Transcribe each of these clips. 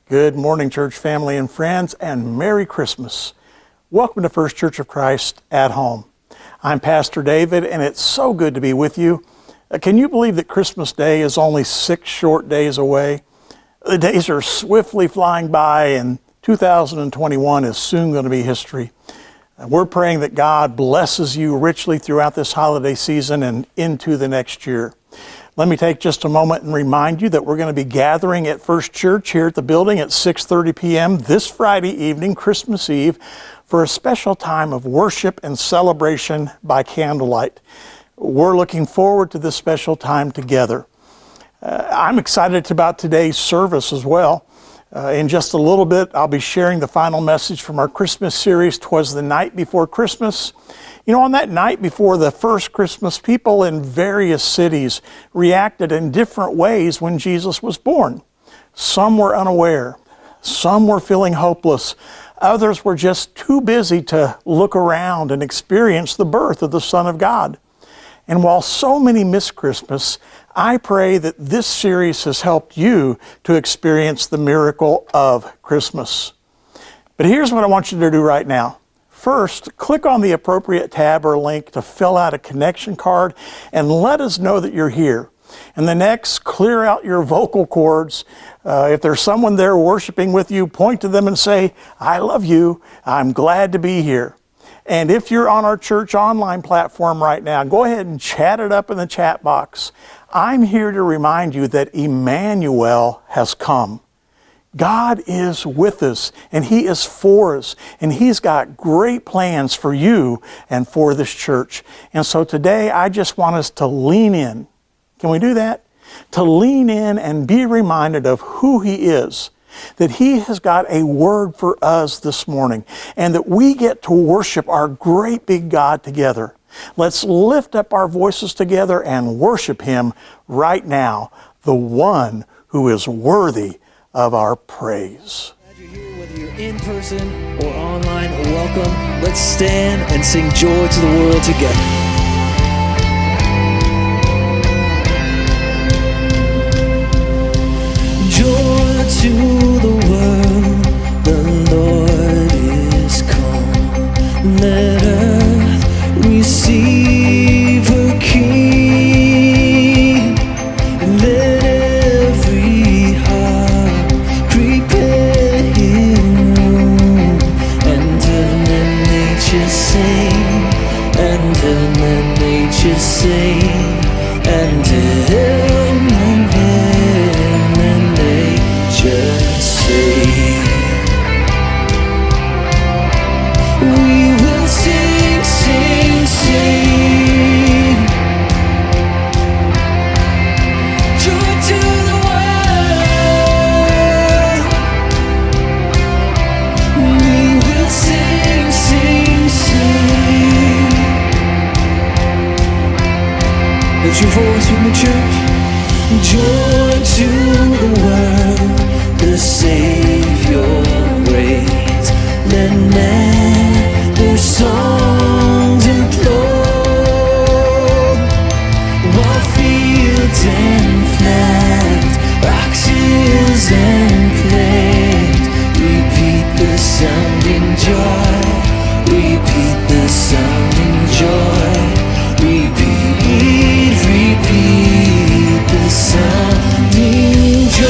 Good morning, church family and friends, and Merry Christmas. Welcome to First Church of Christ at Home. I'm Pastor David, and it's so good to be with you. Can you believe that Christmas Day is only 6 short days away? The days are swiftly flying by, and 2021 is soon going to be history. We're praying that God blesses you richly throughout this holiday season and into the next year. Let me take just a moment and remind you that we're going to be gathering at First Church here at the building at 6:30 p.m. this Friday evening, Christmas Eve, for a special time of worship and celebration by candlelight. We're looking forward to this special time together. I'm excited about today's service as well. In just a little bit, I'll be sharing the final message from our Christmas series, Twas the Night Before Christmas. You know, on that night before the first Christmas, people in various cities reacted in different ways when Jesus was born. Some were unaware. Some were feeling hopeless. Others were just too busy to look around and experience the birth of the Son of God. And while so many miss Christmas, I pray that this series has helped you to experience the miracle of Christmas. But here's what I want you to do right now. First, click on the appropriate tab or link to fill out a connection card and let us know that you're here. And the next, clear out your vocal cords. If there's someone there worshiping with you, point to them and say, "I love you. I'm glad to be here." And if you're on our church online platform right now, go ahead and chat it up in the chat box. I'm here to remind you that Emmanuel has come. God is with us, and He is for us, and He's got great plans for you and for this church. And so today, I just want us to lean in. Can we do that? To lean in and be reminded of who He is, that He has got a word for us this morning, and that we get to worship our great big God together. Let's lift up our voices together and worship Him right now, the one who is worthy of our praise. Glad you're here, whether you're in person or online, welcome. Let's stand and sing joy to the world together. Joy to the world, the Lord is come. Let earth receive her King. Let every heart prepare Him room. And heaven and nature sing. And heaven and nature sing. And heaven and just say, we will sing, sing, sing. Joy to the world. We will sing, sing, sing. Lift your voice with me, church. Joy to the world, the Savior reigns. Let men their songs implore, while fields and flags, rocks, hills and plains repeat the sounding joy. Repeat the sounding joy. Repeat, repeat the sounding joy.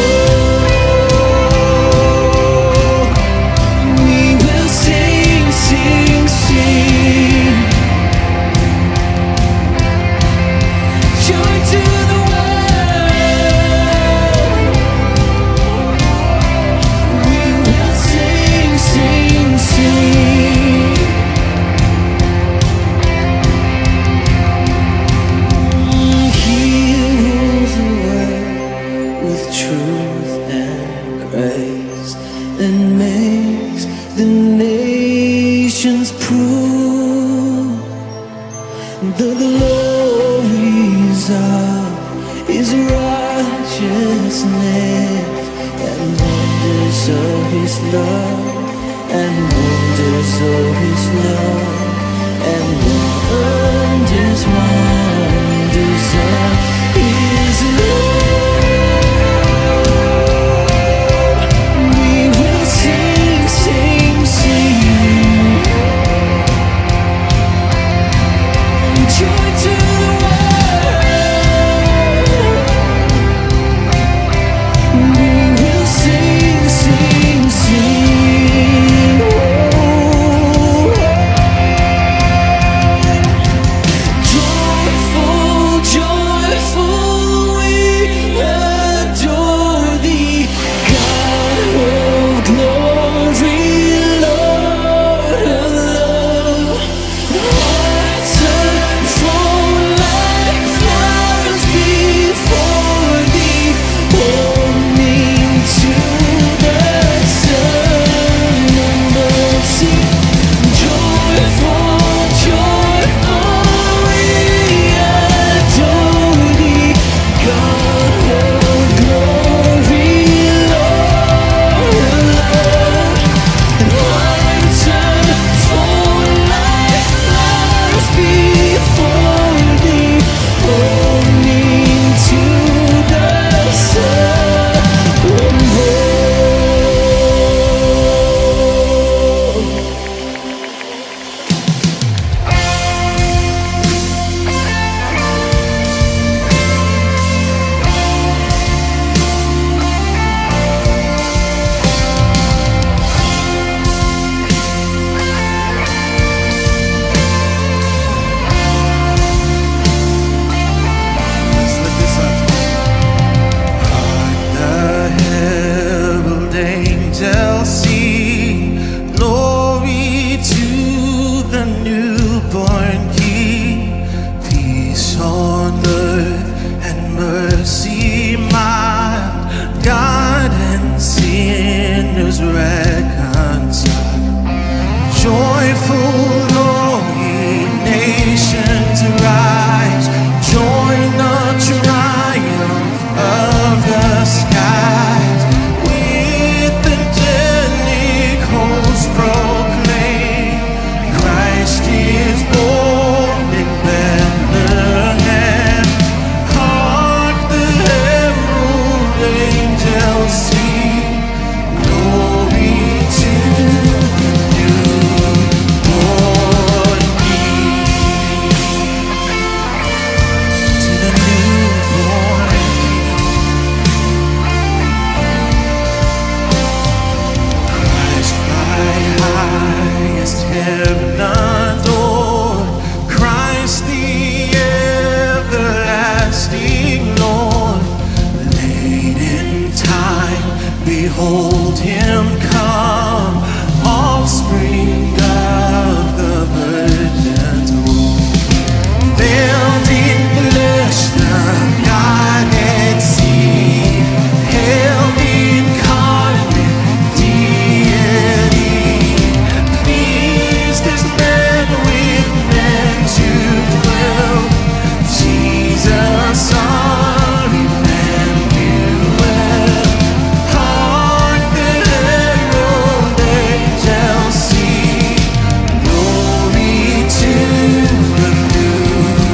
We Behold him come, offspring of the virgin's womb. Veiled in flesh, the Godhead see. Hail incarnate deity. Pleased as man with men to dwell. Jesus our Emmanuel. Hark the herald angels sing. Glory to the newborn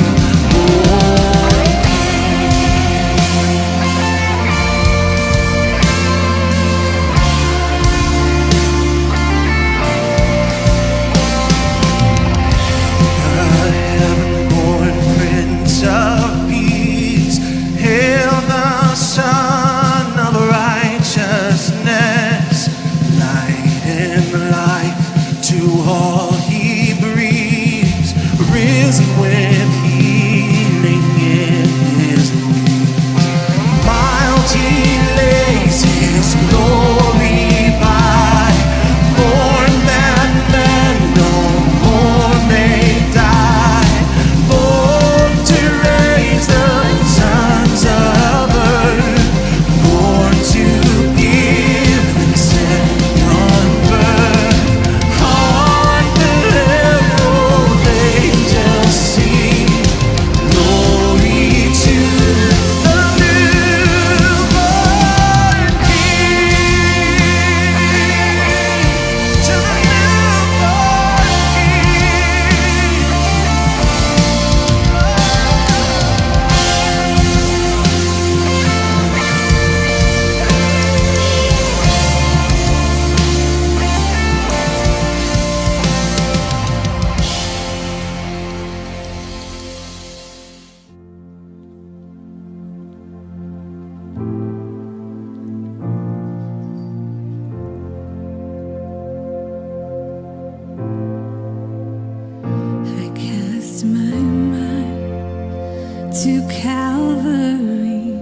the heaven-born Prince of Peace. Hail the Son of Righteousness. Light and life to all he breathes. Risen with healing in his wings. Mild he lays his glory by. Born that man no more may die. Born to raise the sons of earth. Born to give and second birth. Hark the herald angels sing. Glory to the newborn King. To the newborn King. I cast my mind to Calvary,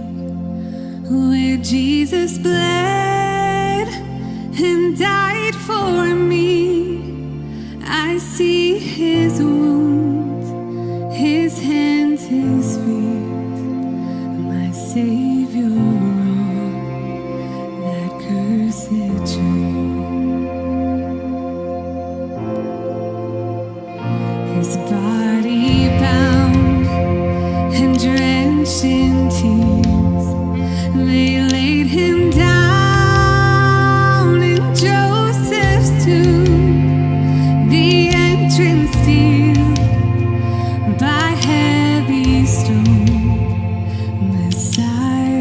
where Jesus bled and died for me. I see his wounds, his hands, his feet, my Savior on that cursed tree. His body bound and drenched in tears, they laid him down in Joseph's tomb, the entrance sealed by heavy stone. Messiah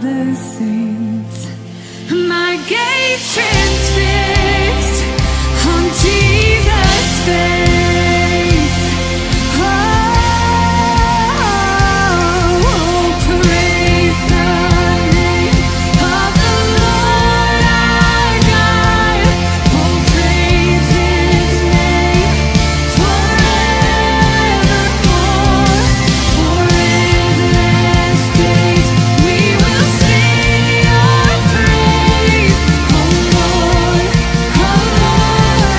the saints. My gaze transfixed on Jesus' face. Oh, praise the name of the Lord our God. Oh, praise His name forevermore. For endless days we will sing Your praise. Oh Lord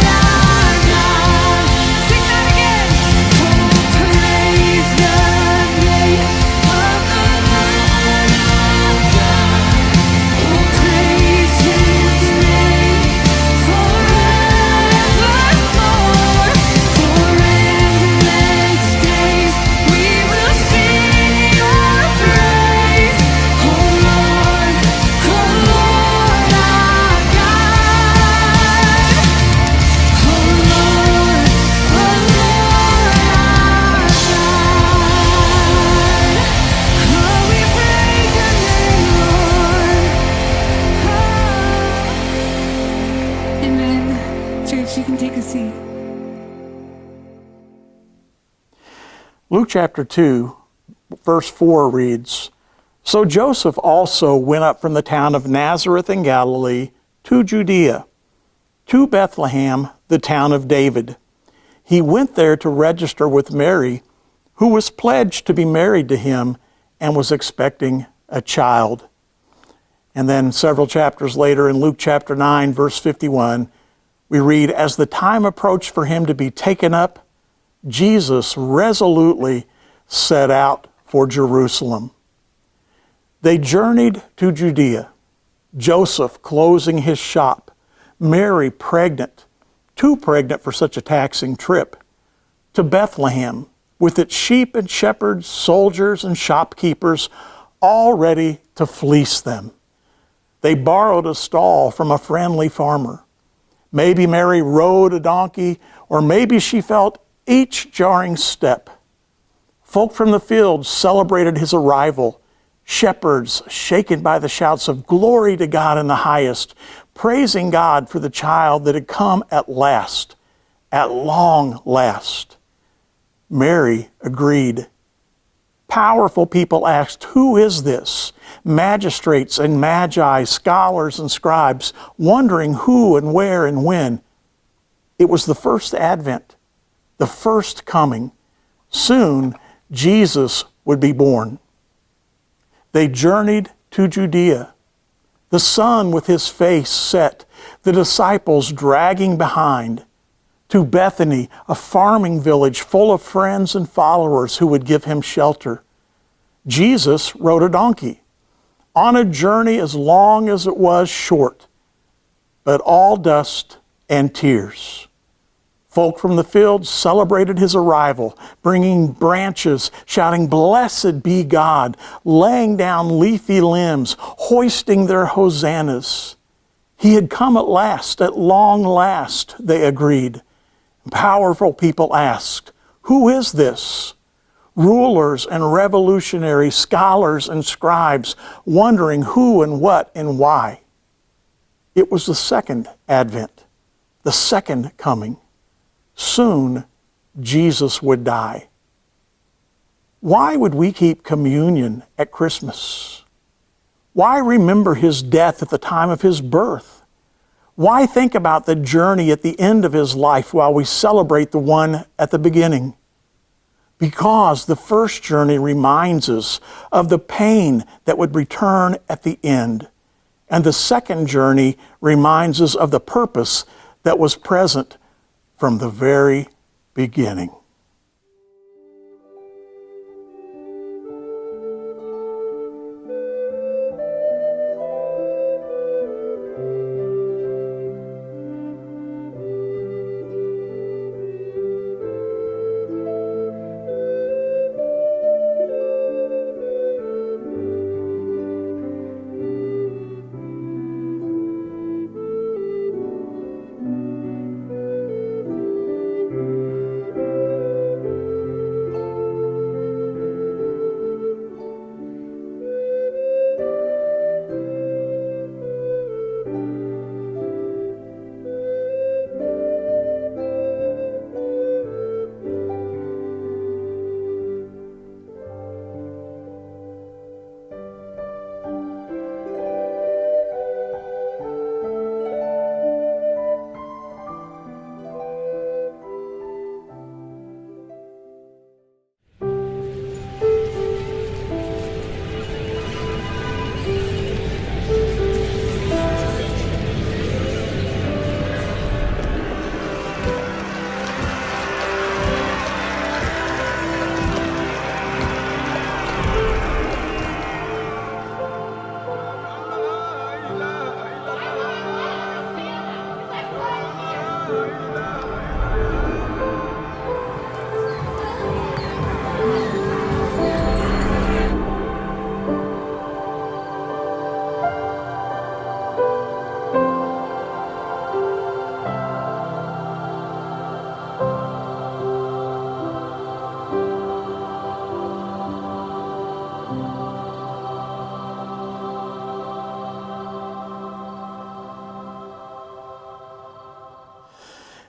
our God. Sing that again. Oh, praise the name of the Lord our God. Oh, praise His name forevermore. For endless days we will sing Your praise. Oh Lord our God. Oh Lord our God. Oh, we praise Your name, Lord. Amen. Church, you can take a seat. Luke chapter 2, verse 4 reads, So Joseph also went up from the town of Nazareth in Galilee to Judea, to Bethlehem, the town of David. He went there to register with Mary, who was pledged to be married to him and was expecting a child. And then several chapters later in Luke chapter 9, verse 51, we read, As the time approached for him to be taken up, Jesus resolutely set out for Jerusalem. They journeyed to Judea, Joseph closing his shop, Mary pregnant, too pregnant for such a taxing trip, to Bethlehem, with its sheep and shepherds, soldiers and shopkeepers, all ready to fleece them. They borrowed a stall from a friendly farmer. Maybe Mary rode a donkey, or maybe she felt each jarring step. Folk from the fields celebrated his arrival, shepherds shaken by the shouts of glory to God in the highest, praising God for the child that had come at last, at long last. Mary agreed. Powerful people asked, Who is this? Magistrates and magi, scholars and scribes, wondering who and where and when. It was the first advent, the first coming. Soon, Jesus would be born. They journeyed to Judea, the sun with his face set, the disciples dragging behind, to Bethany, a farming village full of friends and followers who would give him shelter. Jesus rode a donkey, on a journey as long as it was short, but all dust and tears. Folk from the fields celebrated his arrival, bringing branches, shouting, Blessed be God, laying down leafy limbs, hoisting their hosannas. He had come at last, at long last, they agreed. Powerful people asked, Who is this? Rulers and revolutionaries, scholars and scribes, wondering who and what and why. It was the second advent, the second coming. Soon, Jesus would die. Why would we keep communion at Christmas? Why remember his death at the time of his birth? Why think about the journey at the end of his life while we celebrate the one at the beginning? Because the first journey reminds us of the pain that would return at the end. And the second journey reminds us of the purpose that was present from the very beginning.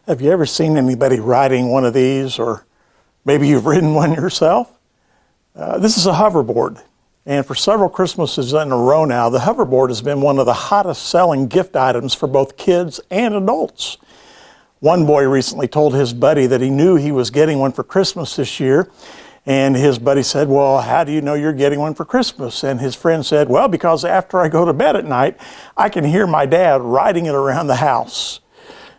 Have you ever seen anybody riding one of these, or maybe you've ridden one yourself? This is a hoverboard, and for several Christmases in a row now, the hoverboard has been one of the hottest selling gift items for both kids and adults. One boy recently told his buddy that he knew he was getting one for Christmas this year, and his buddy said, "Well, how do you know you're getting one for Christmas?" And his friend said, "Well, because after I go to bed at night, I can hear my dad riding it around the house."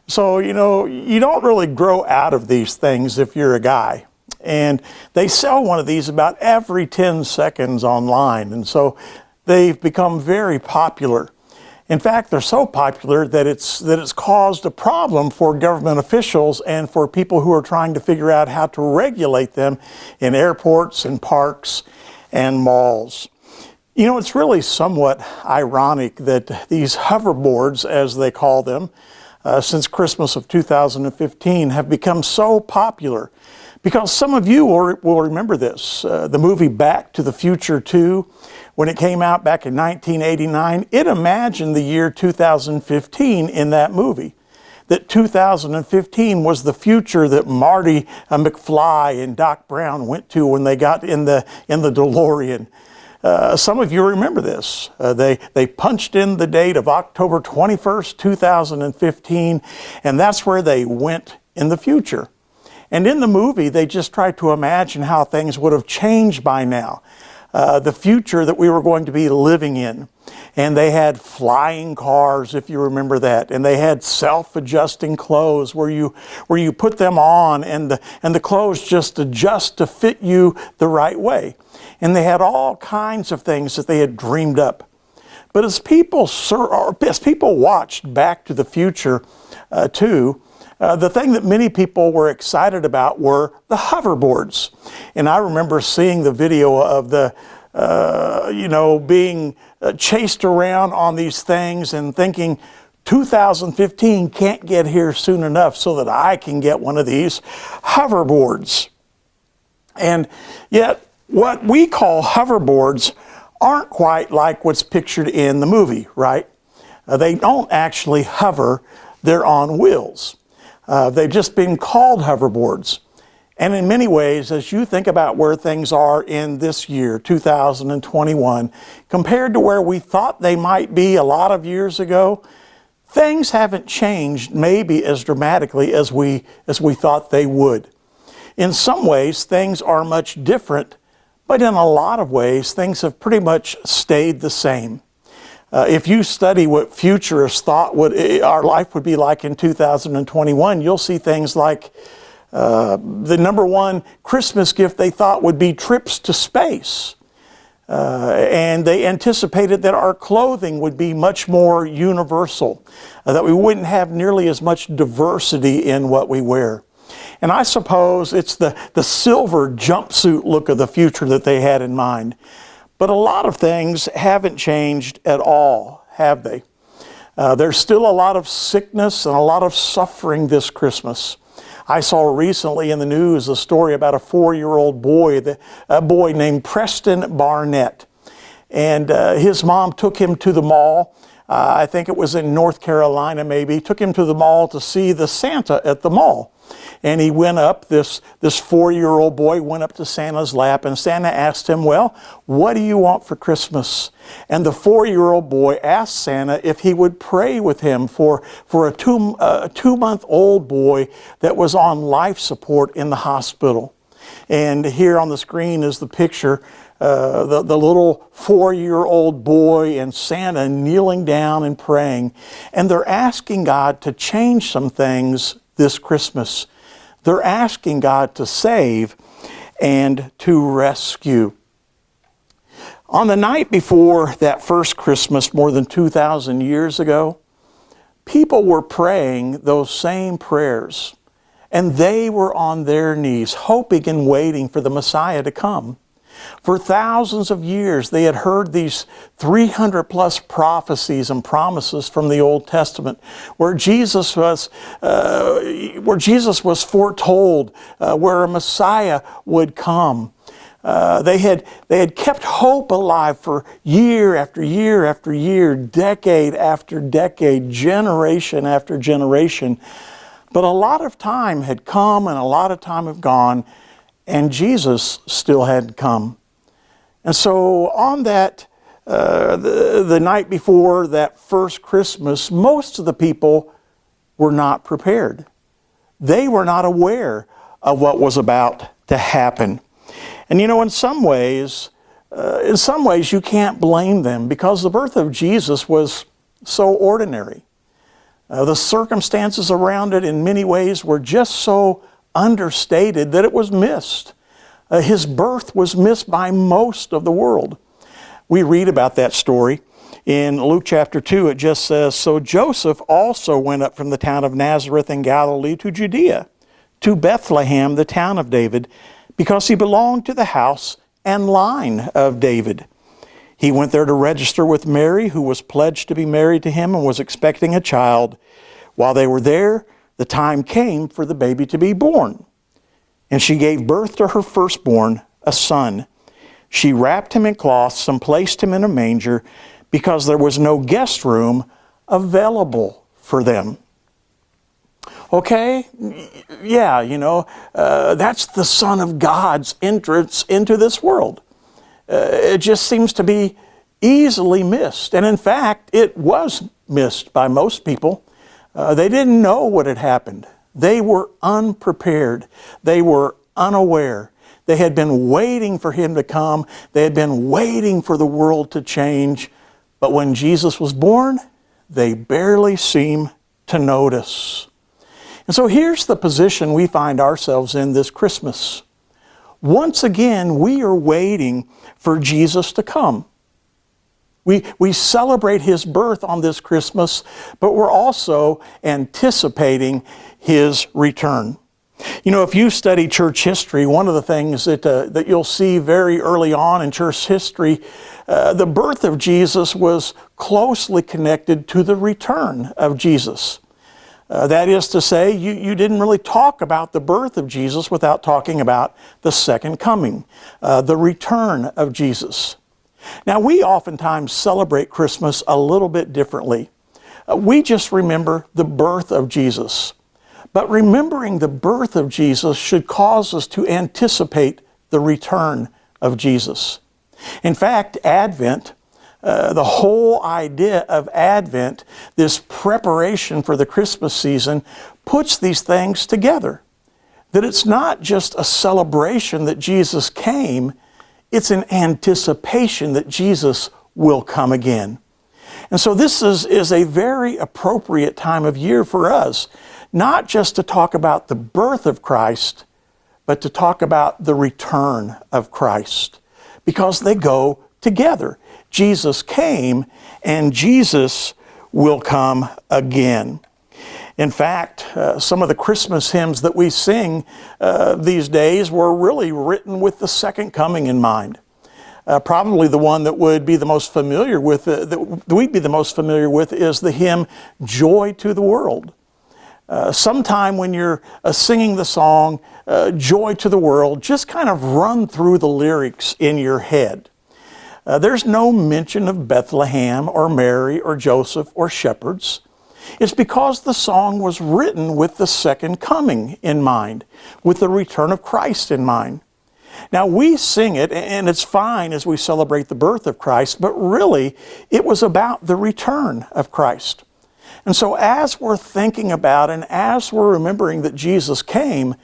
So, you don't really grow out of these things if you're a guy. And they sell one of these about every 10 seconds online. And so they've become very popular. In fact, they're so popular that it's caused a problem for government officials and for people who are trying to figure out how to regulate them in airports and parks and malls. It's really somewhat ironic that these hoverboards, as they call them, since Christmas of 2015 have become so popular. Because some of you will remember this. The movie Back to the Future 2, when it came out back in 1989, it imagined the year 2015 in that movie. That 2015 was the future that Marty McFly and Doc Brown went to when they got in the DeLorean. Some of you remember this. They punched in the date of October 21st, 2015, and that's where they went in the future. And in the movie, they just tried to imagine how things would have changed by now, the future that we were going to be living in. And they had flying cars, if you remember that, and they had self-adjusting clothes where you put them on and the clothes just adjust to fit you the right way. And they had all kinds of things that they had dreamed up. But as people watched Back to the Future 2, the thing that many people were excited about were the hoverboards. And I remember seeing the video of being chased around on these things and thinking, 2015 can't get here soon enough so that I can get one of these hoverboards. And yet, what we call hoverboards aren't quite like what's pictured in the movie, right? They don't actually hover, they're on wheels. They've just been called hoverboards. And in many ways, as you think about where things are in this year, 2021, compared to where we thought they might be a lot of years ago, things haven't changed maybe as dramatically as we thought they would. In some ways, things are much different, but in a lot of ways, things have pretty much stayed the same. If you study what futurists thought our life would be like in 2021, you'll see things like the number one Christmas gift they thought would be trips to space. And they anticipated that our clothing would be much more universal, that we wouldn't have nearly as much diversity in what we wear. And I suppose it's the silver jumpsuit look of the future that they had in mind. But a lot of things haven't changed at all, have they? There's still a lot of sickness and a lot of suffering this Christmas. I saw recently in the news a story about a 4-year-old boy, a boy named Preston Barnett. And his mom took him to the mall. I think it was in North Carolina maybe. Took him to the mall to see the Santa at the mall. And he went up, this 4-year-old boy went up to Santa's lap, and Santa asked him, "Well, what do you want for Christmas?" And the 4-year-old boy asked Santa if he would pray with him for a 2-month-old boy that was on life support in the hospital. And here on the screen is the picture, the little 4-year-old boy and Santa kneeling down and praying. And they're asking God to change some things this Christmas. They're asking God to save and to rescue. On the night before that first Christmas, more than 2,000 years ago, people were praying those same prayers, and they were on their knees, hoping and waiting for the Messiah to come. For thousands of years, they had heard these 300 plus prophecies and promises from the Old Testament, where Jesus was foretold, where a Messiah would come. They had kept hope alive for year after year after year, decade after decade, generation after generation. But a lot of time had come and a lot of time had gone, and Jesus still hadn't come. And so on that, the night before that first Christmas, most of the people were not prepared. They were not aware of what was about to happen. And you know, in some ways you can't blame them, because the birth of Jesus was so ordinary. The circumstances around it in many ways were just so understated that it was missed. His birth was missed by most of the world. We read about that story in Luke chapter 2. It just says, "So Joseph also went up from the town of Nazareth in Galilee to Judea, to Bethlehem, the town of David, because he belonged to the house and line of David. He went there to register with Mary, who was pledged to be married to him and was expecting a child. While they were there, the time came for the baby to be born. And she gave birth to her firstborn, a son. She wrapped him in cloths and placed him in a manger, because there was no guest room available for them." Okay, yeah, that's the Son of God's entrance into this world. It just seems to be easily missed. And in fact, it was missed by most people. They didn't know what had happened. They were unprepared. They were unaware. They had been waiting for him to come. They had been waiting for the world to change. But when Jesus was born, they barely seemed to notice. And so here's the position we find ourselves in this Christmas. Once again, we are waiting for Jesus to come. We celebrate his birth on this Christmas, but we're also anticipating his return. You know, if you study church history, one of the things that you'll see very early on in church history, the birth of Jesus was closely connected to the return of Jesus. That is to say, you didn't really talk about the birth of Jesus without talking about the second coming, the return of Jesus. Now, we oftentimes celebrate Christmas a little bit differently. We just remember the birth of Jesus. But remembering the birth of Jesus should cause us to anticipate the return of Jesus. In fact, Advent, the whole idea of Advent, this preparation for the Christmas season, puts these things together. That it's not just a celebration that Jesus came, it's an anticipation that Jesus will come again. And so this is a very appropriate time of year for us, not just to talk about the birth of Christ, but to talk about the return of Christ, because they go together. Jesus came and Jesus will come again. In fact, some of the Christmas hymns that we sing these days were really written with the second coming in mind. Probably the one that would be the most familiar with, that we'd be the most familiar with, is the hymn "Joy to the World." Sometime when you're singing the song "Joy to the World," just kind of run through the lyrics in your head. There's no mention of Bethlehem or Mary or Joseph or shepherds. It's because the song was written with the second coming in mind, with the return of Christ in mind. Now, we sing it, and it's fine as we celebrate the birth of Christ, but really, it was about the return of Christ. And so as we're thinking about and as we're remembering that Jesus came,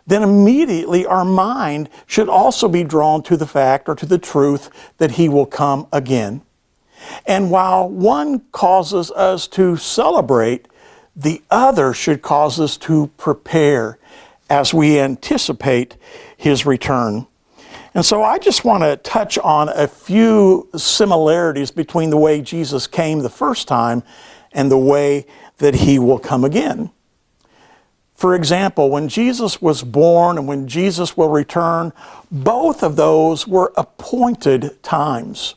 then immediately our mind should also be drawn to the fact or to the truth that he will come again. And while one causes us to celebrate, the other should cause us to prepare as we anticipate his return. And so I just want to touch on a few similarities between the way Jesus came the first time and the way that he will come again. For example, when Jesus was born and when Jesus will return, both of those were appointed times.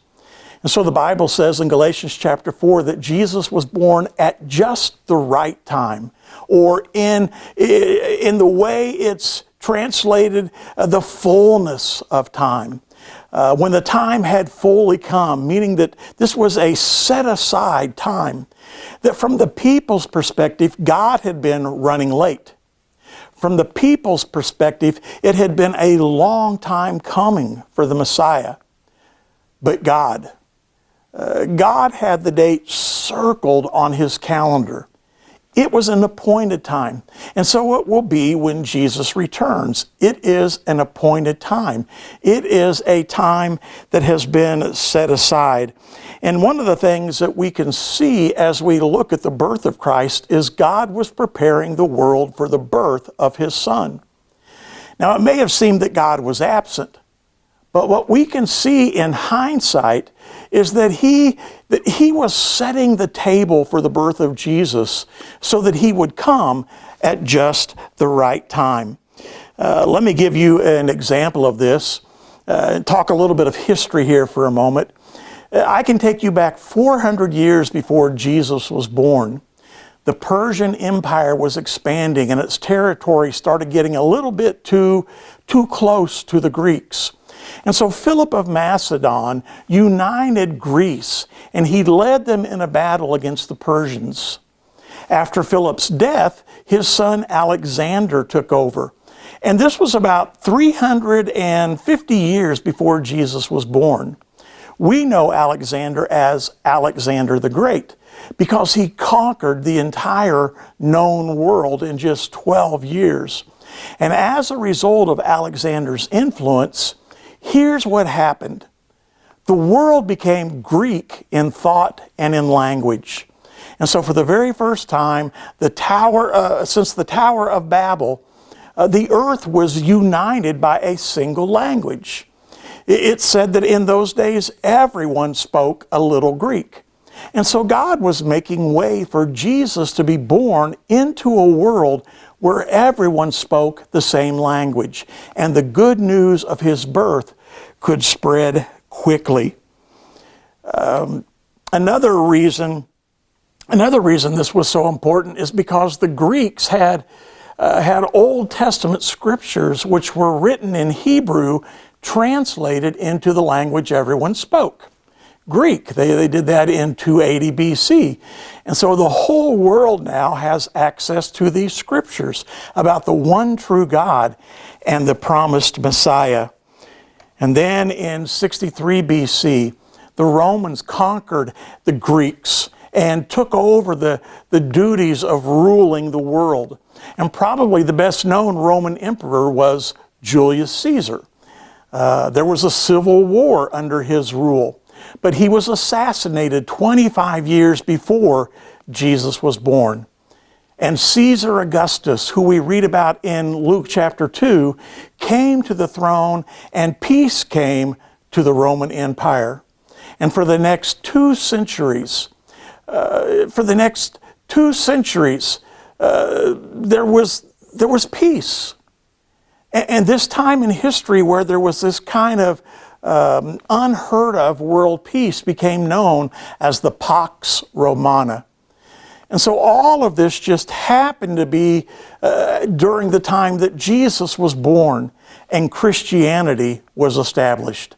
And so the Bible says in Galatians chapter 4 that Jesus was born at just the right time, or in the way it's translated, the fullness of time. when the time had fully come, meaning that this was a set aside time, that from the people's perspective, God had been running late. From the people's perspective, it had been a long time coming for the Messiah. But God had the date circled on his calendar. It was an appointed time. And so it will be when Jesus returns. It is an appointed time. It is a time that has been set aside. And one of the things that we can see as we look at the birth of Christ is God was preparing the world for the birth of his Son. Now, it may have seemed that God was absent, but what we can see in hindsight is that he was setting the table for the birth of Jesus so that he would come at just the right time. Let me give you an example of this. Talk a little bit of history here for a moment. I can take you back 400 years before Jesus was born. The Persian Empire was expanding and its territory started getting a little bit too close to the Greeks. And so Philip of Macedon united Greece, and he led them in a battle against the Persians. After Philip's death, his son Alexander took over. And this was about 350 years before Jesus was born. We know Alexander as Alexander the Great because he conquered the entire known world in just 12 years. And as a result of Alexander's influence, here's what happened. The world became Greek in thought and in language. And so for the very first time, since the Tower of Babel, the earth was united by a single language. It's said that in those days, everyone spoke a little Greek. And so God was making way for Jesus to be born into a world where everyone spoke the same language, and the good news of his birth could spread quickly. Another reason this was so important is because the Greeks had Old Testament scriptures which were written in Hebrew, translated into the language everyone spoke. Greek. They did that in 280 BC. And so the whole world now has access to these scriptures about the one true God and the promised Messiah. And then in 63 BC, the Romans conquered the Greeks and took over the duties of ruling the world. And probably the best known Roman emperor was Julius Caesar. There was a civil war under his rule. But he was assassinated 25 years before Jesus was born. And Caesar Augustus, who we read about in Luke chapter 2, came to the throne and peace came to the Roman Empire. And for the next 2 centuries, there was peace. And this time in history where there was this kind of unheard of world peace became known as the Pax Romana. And so all of this just happened to be during the time that Jesus was born and Christianity was established.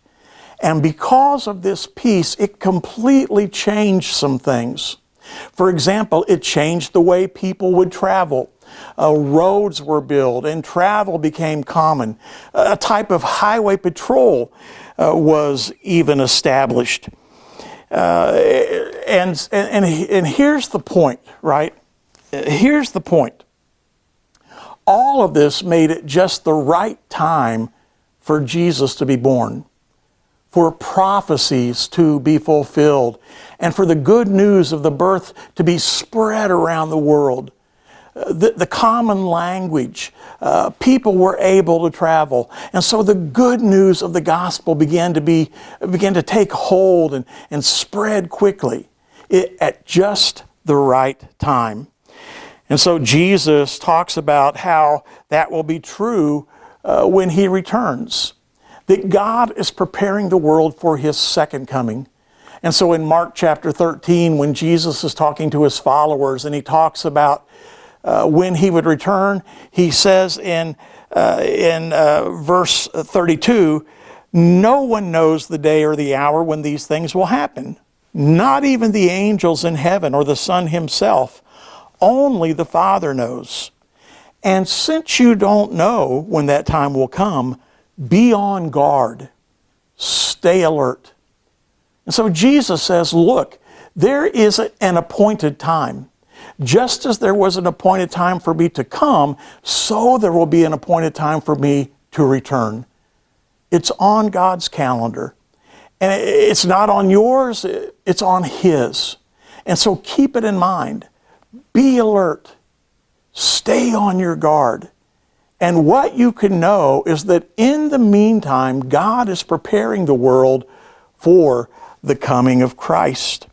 And because of this peace, it completely changed some things. For example, it changed the way people would travel. Roads were built and travel became common. A type of highway patrol was even established. And here's the point, right? Here's the point. All of this made it just the right time for Jesus to be born, for prophecies to be fulfilled, and for the good news of the birth to be spread around the world. The common language, people were able to travel. And so the good news of the gospel began to take hold and spread quickly at just the right time. And so Jesus talks about how that will be true when he returns. That God is preparing the world for his second coming. And so in Mark chapter 13, when Jesus is talking to his followers and he talks about when he would return, he says in verse 32, No one knows the day or the hour when these things will happen. Not even the angels in heaven or the Son himself. Only the Father knows. And since you don't know when that time will come, be on guard. Stay alert. And so Jesus says, look, there is an appointed time. Just as there was an appointed time for me to come, so there will be an appointed time for me to return. It's on God's calendar. And it's not on yours, it's on His. And so keep it in mind. Be alert. Stay on your guard. And what you can know is that in the meantime, God is preparing the world for the coming of Christ.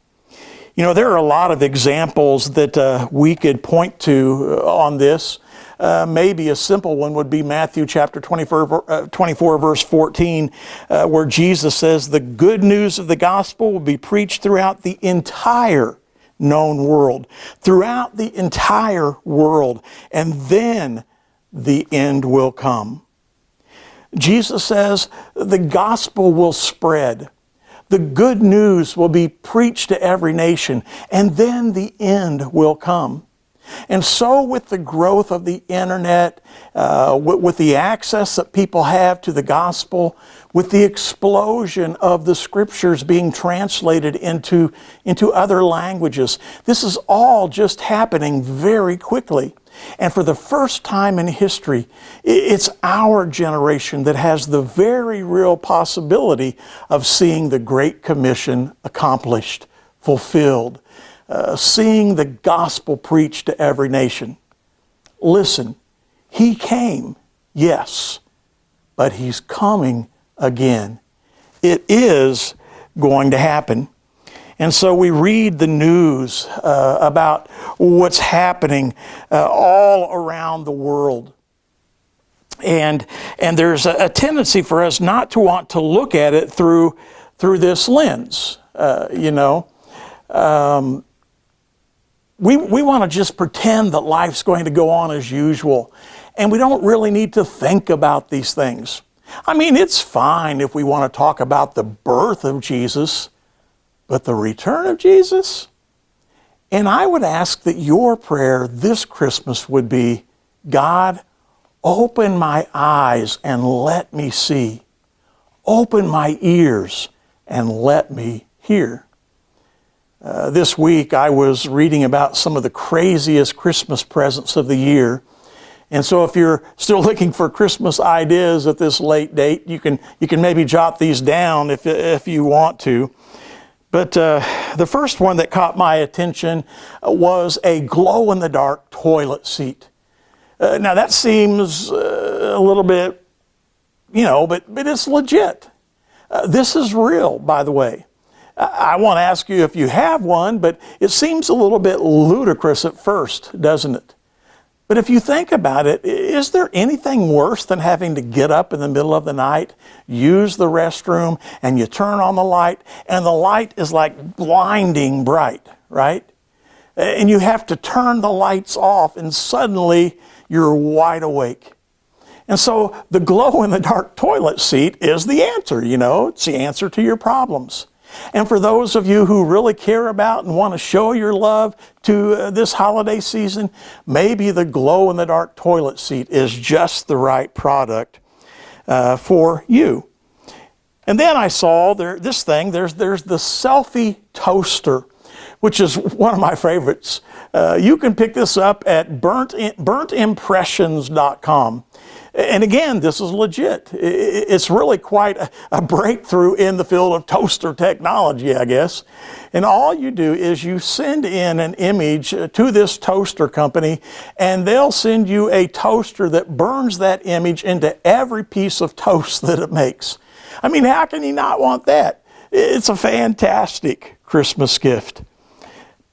You know, there are a lot of examples that we could point to on this. Maybe a simple one would be Matthew chapter 24 verse 14, where Jesus says, the good news of the gospel will be preached throughout the entire known world, throughout the entire world, and then the end will come. Jesus says the gospel will spread. The good news will be preached to every nation, and then the end will come. And so with the growth of the internet, with the access that people have to the gospel, with the explosion of the scriptures being translated into other languages, this is all just happening very quickly. And for the first time in history, it's our generation that has the very real possibility of seeing the Great Commission accomplished, fulfilled, seeing the gospel preached to every nation. Listen, He came, yes, but He's coming again. It is going to happen. And so we read the news about what's happening all around the world. And there's a tendency for us not to want to look at it through this lens, We want to just pretend that life's going to go on as usual, and we don't really need to think about these things. I mean, it's fine if we want to talk about the birth of Jesus, but the return of Jesus? And I would ask that your prayer this Christmas would be, God, open my eyes and let me see. Open my ears and let me hear. This week I was reading about some of the craziest Christmas presents of the year. And so if you're still looking for Christmas ideas at this late date, you can maybe jot these down if you want to. But the first one that caught my attention was a glow-in-the-dark toilet seat. Now that seems a little bit, but it's legit. This is real, by the way. I want to ask you if you have one, but it seems a little bit ludicrous at first, doesn't it? But if you think about it, is there anything worse than having to get up in the middle of the night, use the restroom, and you turn on the light, and the light is like blinding bright, right? And you have to turn the lights off, and suddenly you're wide awake. And so the glow-in-the-dark toilet seat is the answer, it's the answer to your problems. And for those of you who really care about and want to show your love to this holiday season, maybe the glow-in-the-dark toilet seat is just the right product for you. And then I saw there's the selfie toaster, which is one of my favorites. You can pick this up at burntimpressions.com. And again, this is legit. It's really quite a breakthrough in the field of toaster technology, I guess. And all you do is you send in an image to this toaster company, and they'll send you a toaster that burns that image into every piece of toast that it makes. I mean, how can you not want that? It's a fantastic Christmas gift.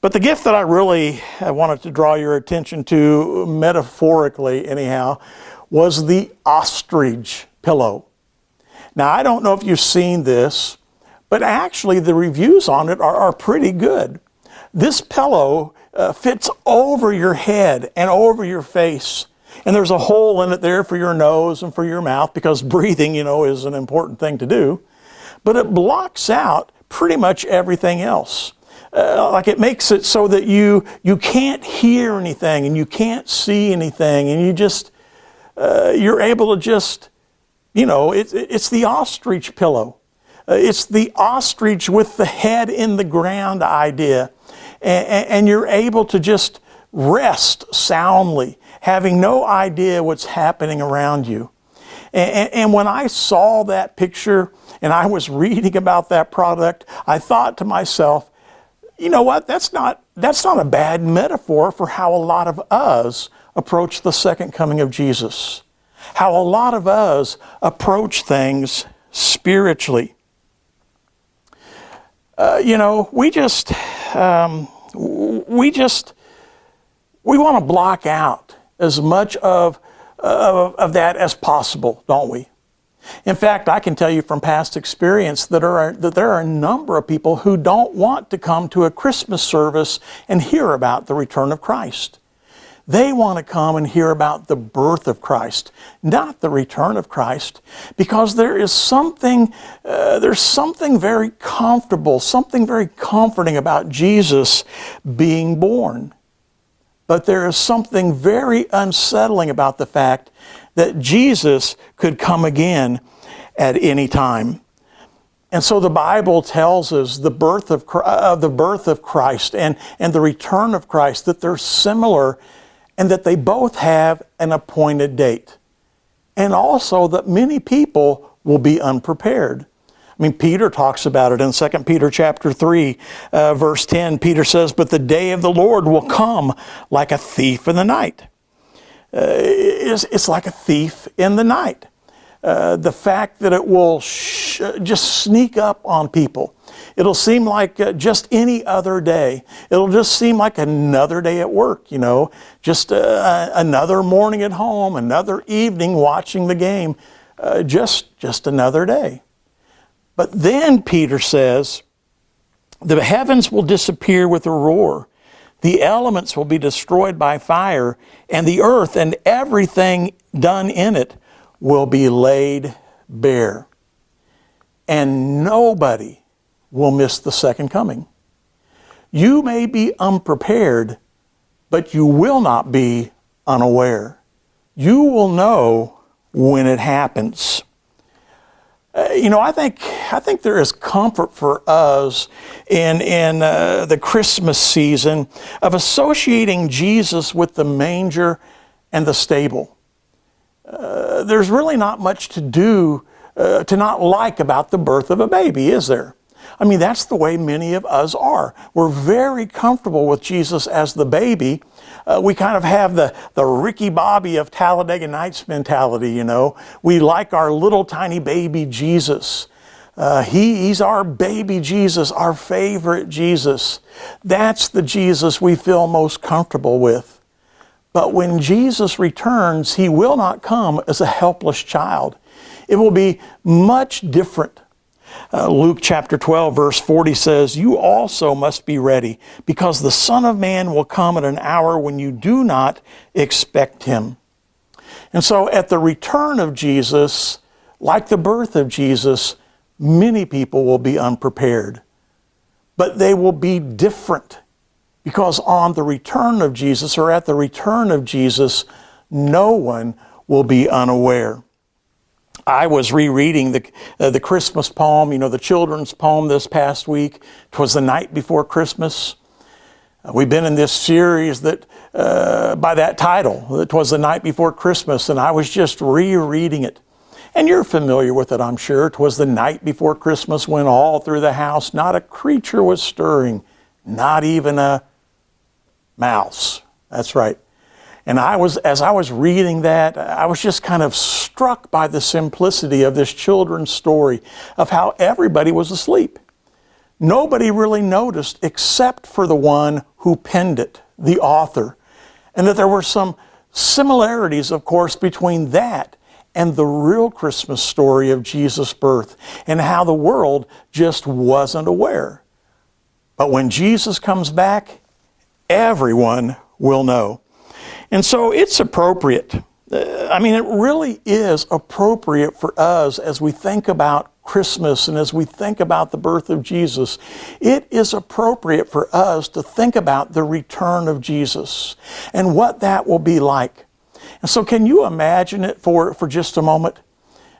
But the gift that I really wanted to draw your attention to, metaphorically anyhow, was the ostrich pillow. Now, I don't know if you've seen this, but actually the reviews on it are pretty good. This pillow fits over your head and over your face. And there's a hole in it there for your nose and for your mouth because breathing, is an important thing to do. But it blocks out pretty much everything else. Like it makes it so that you can't hear anything and you can't see anything, and you're able to just, it's the ostrich pillow. It's the ostrich with the head in the ground idea. And you're able to just rest soundly, having no idea what's happening around you. And when I saw that picture and I was reading about that product, I thought to myself, you know what? That's not a bad metaphor for how a lot of us approach the second coming of Jesus. How a lot of us approach things spiritually. We want to block out as much of that as possible, don't we? In fact, I can tell you from past experience that there are a number of people who don't want to come to a Christmas service and hear about the return of Christ. They want to come and hear about the birth of Christ, not the return of Christ, because there's something very comfortable, something very comforting about Jesus being born. But there is something very unsettling about the fact that Jesus could come again at any time. And so the Bible tells us the birth of Christ and the return of Christ, that they're similar and that they both have an appointed date. And also that many people will be unprepared. I mean, Peter talks about it in 2 Peter chapter 3, verse 10. Peter says, "But the day of the Lord will come like a thief in the night." It's like a thief in the night. The fact that it will just sneak up on people. It'll seem like just any other day. It'll just seem like another day at work, just another morning at home, another evening watching the game, just another day. But then Peter says, the heavens will disappear with a roar. The elements will be destroyed by fire, and the earth and everything done in it will be laid bare. And nobody will miss the second coming. You may be unprepared, but you will not be unaware. You will know when it happens. I think there is comfort for us in the Christmas season of associating Jesus with the manger and the stable. There's really not much to do to not like about the birth of a baby, is there? I mean, that's the way many of us are. We're very comfortable with Jesus as the baby. We kind of have the Ricky Bobby of Talladega Nights mentality, We like our little tiny baby Jesus. He's our baby Jesus, our favorite Jesus. That's the Jesus we feel most comfortable with. But when Jesus returns, He will not come as a helpless child. It will be much different. Luke chapter 12, verse 40 says, "You also must be ready, because the Son of Man will come at an hour when you do not expect Him." And so at the return of Jesus, like the birth of Jesus, many people will be unprepared. But they will be different, because on the return of Jesus, or at the return of Jesus, no one will be unaware. I was rereading the Christmas poem, the children's poem this past week. 'Twas the night before Christmas. We've been in this series that by that title, 'Twas the night before Christmas, and I was just rereading it. And you're familiar with it, I'm sure. 'Twas the night before Christmas when all through the house not a creature was stirring, not even a mouse. That's right. And as I was reading that, I was just kind of struck by the simplicity of this children's story of how everybody was asleep. Nobody really noticed except for the one who penned it, the author. And that there were some similarities, of course, between that and the real Christmas story of Jesus' birth and how the world just wasn't aware. But when Jesus comes back, everyone will know. And so it's appropriate I mean, it really is appropriate for us as we think about Christmas and as we think about the birth of Jesus. It is appropriate for us to think about the return of Jesus and what that will be like. And so can you imagine it for just a moment?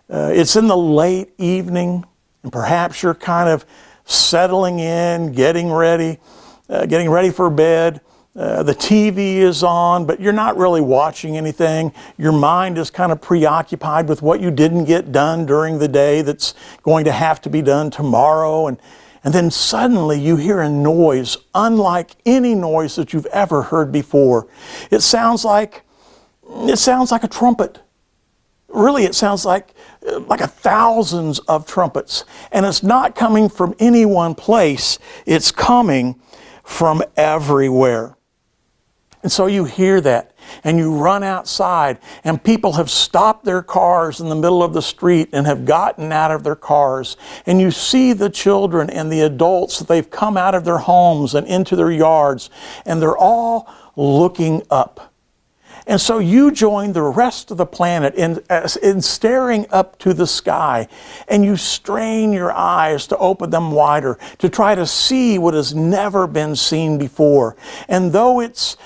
It's in the late evening, and perhaps you're kind of settling in, getting ready for bed. The TV is on, but you're not really watching anything. Your mind is kind of preoccupied with what you didn't get done during the day that's going to have to be done tomorrow. And then suddenly you hear a noise unlike any noise that you've ever heard before. It sounds like a trumpet. Really, it sounds like thousands of trumpets. And it's not coming from any one place. It's coming from everywhere. And so you hear that, and you run outside, and people have stopped their cars in the middle of the street and have gotten out of their cars. And you see the children and the adults, they've come out of their homes and into their yards, and they're all looking up. And so you join the rest of the planet in staring up to the sky, and you strain your eyes to open them wider to try to see what has never been seen before. And though it's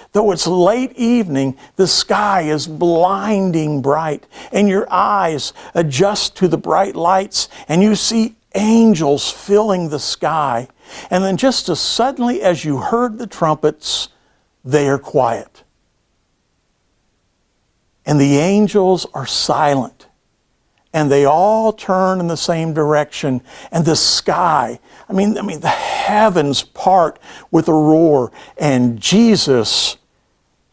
late evening, the sky is blinding bright, and your eyes adjust to the bright lights, and you see angels filling the sky. And then just as suddenly as you heard the trumpets, they are quiet. And the angels are silent, and they all turn in the same direction, and the sky, I mean the heavens part with a roar, and Jesus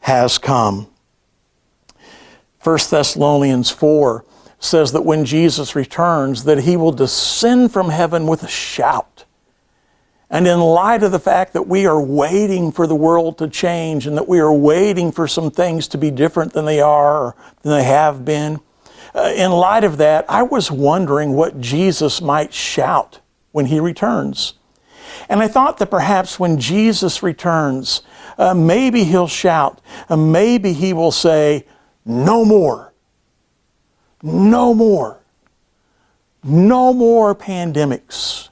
has come. 1 Thessalonians 4 says that when Jesus returns, that he will descend from heaven with a shout. And in light of the fact that we are waiting for the world to change and that we are waiting for some things to be different than they are or than they have been, in light of that, I was wondering what Jesus might shout when he returns. And I thought that perhaps when Jesus returns, maybe he'll shout, maybe he will say, "No more, no more, no more pandemics.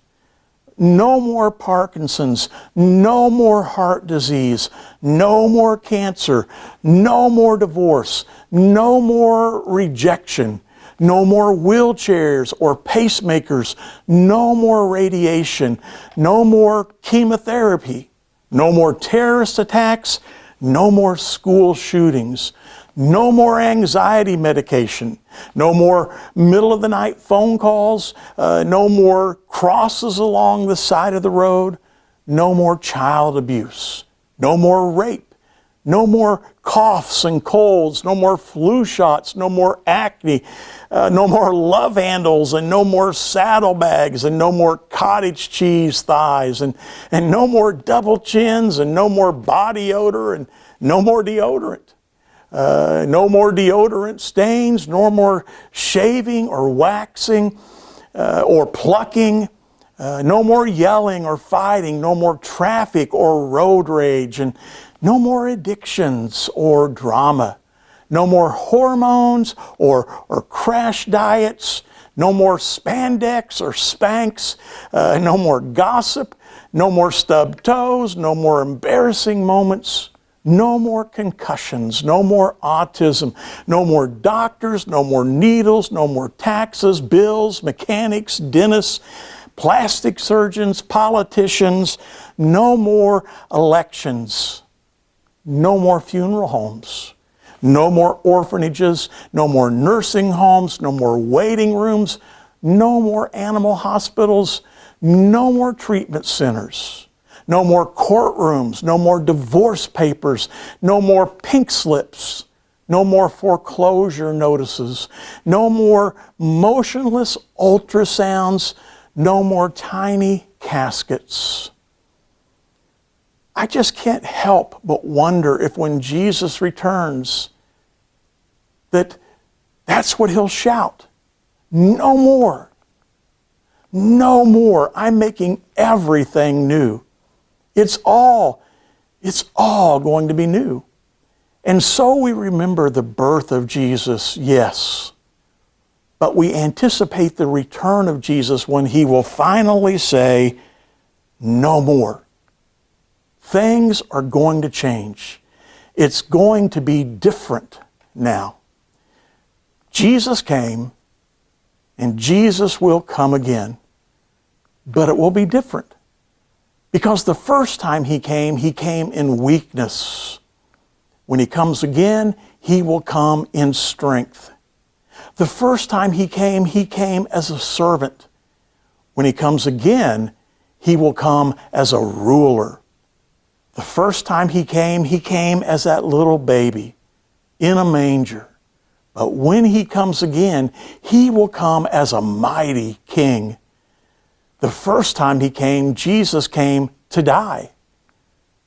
No more Parkinson's, no more heart disease, no more cancer, no more divorce, no more rejection, no more wheelchairs or pacemakers, no more radiation, no more chemotherapy, no more terrorist attacks, no more school shootings, no more anxiety medication, no more middle of the night phone calls, no more crosses along the side of the road, no more child abuse, no more rape, no more coughs and colds, no more flu shots, no more acne, no more love handles, and no more saddlebags, and no more cottage cheese thighs, and no more double chins, and no more body odor, and no more deodorant. No more deodorant stains, no more shaving or waxing or plucking, no more yelling or fighting, no more traffic or road rage, and no more addictions or drama, no more hormones or crash diets, no more spandex or Spanx, no more gossip, no more stubbed toes, no more embarrassing moments. No more concussions, no more autism, no more doctors, no more needles, no more taxes, bills, mechanics, dentists, plastic surgeons, politicians, no more elections, no more funeral homes, no more orphanages, no more nursing homes, no more waiting rooms, no more animal hospitals, no more treatment centers. No more courtrooms, no more divorce papers, no more pink slips, no more foreclosure notices, no more motionless ultrasounds, no more tiny caskets. I just can't help but wonder if when Jesus returns, that's what he'll shout. No more. No more. I'm making everything new. It's all going to be new. And so we remember the birth of Jesus, yes, but we anticipate the return of Jesus when he will finally say, no more. Things are going to change. It's going to be different now. Jesus came, and Jesus will come again, but it will be different. Because the first time he came in weakness. When he comes again, he will come in strength. The first time he came as a servant. When he comes again, he will come as a ruler. The first time he came as that little baby in a manger. But when he comes again, he will come as a mighty king. The first time he came, Jesus came to die.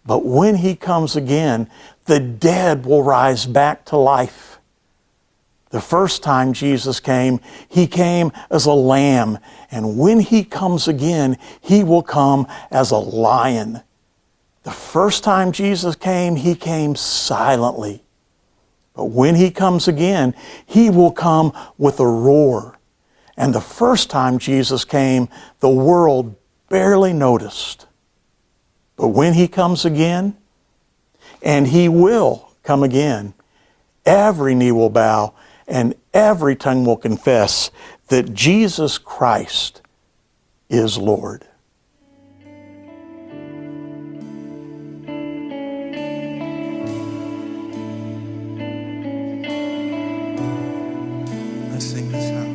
But when he comes again, the dead will rise back to life. The first time Jesus came, he came as a lamb. And when he comes again, he will come as a lion. The first time Jesus came, he came silently. But when he comes again, he will come with a roar. And the first time Jesus came, the world barely noticed. But when he comes again, and he will come again, every knee will bow and every tongue will confess that Jesus Christ is Lord. Let's sing this out.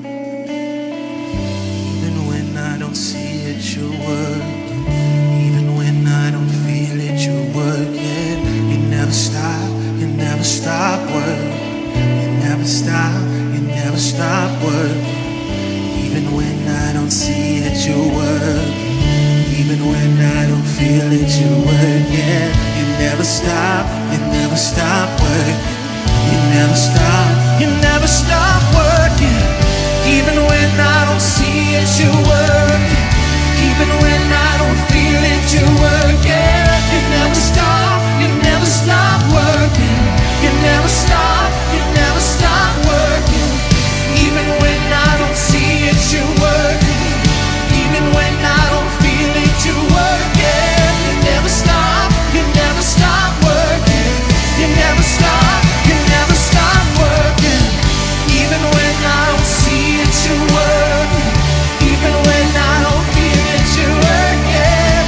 Even when I don't see it, you're working. Even when I don't feel it, you're working. You never stop working. You never stop working. Even when I don't see it, you're working. Even when I don't feel it, you're working. You never stop working. You never stop working. Even when I don't see it, you're working. Even when I don't feel it, you're working. You never stop working. You never stop working. Even when I don't see it, you're working. Even when I don't feel it, you're working. You never stop working. You never stop working. Even when I don't see it, you're working. Even when I don't feel it, you're working.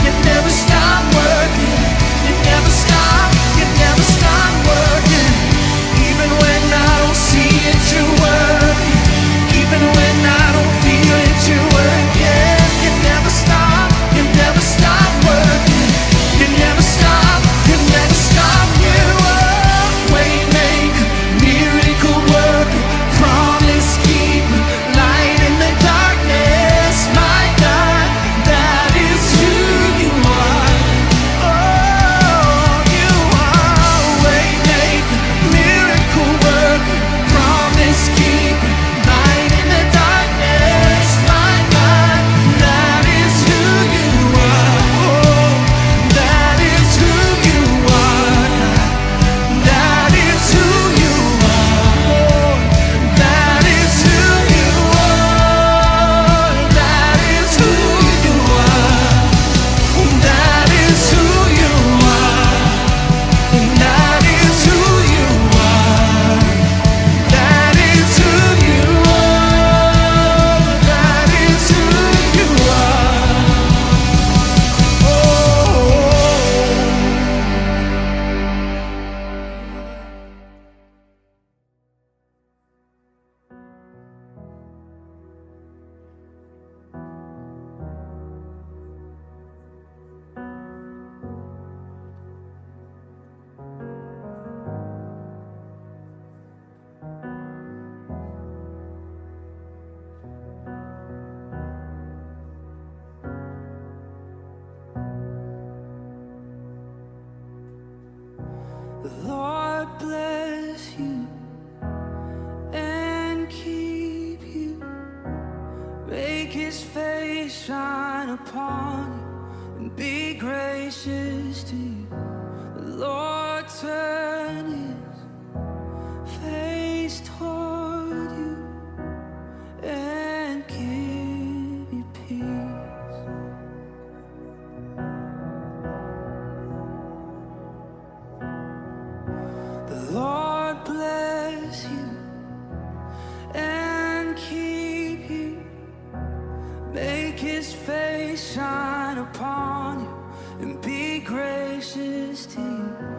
You never stop working. You never stop working. Even when I don't see it, you're working. Even when I don't feel it, you're working. You never stop working. You never stop. You are waymaker, miracle worker, promise keeper, light in the darkness. My God, that is who you are. Oh, you are waymaker, miracle worker, promise keeper, light in the darkness. My God, that is who you are. Oh, that is who you are. That is who you are. That is who you are. That is who you are. That is who you are. That is who you are. That is who you are. That is who you are. Oh. The Lord bless you and keep you. Make his face shine upon you and be gracious to you. The Lord turn his face toward you and give you peace. The Lord bless you and keep you. Make his face shine upon you and be gracious to you.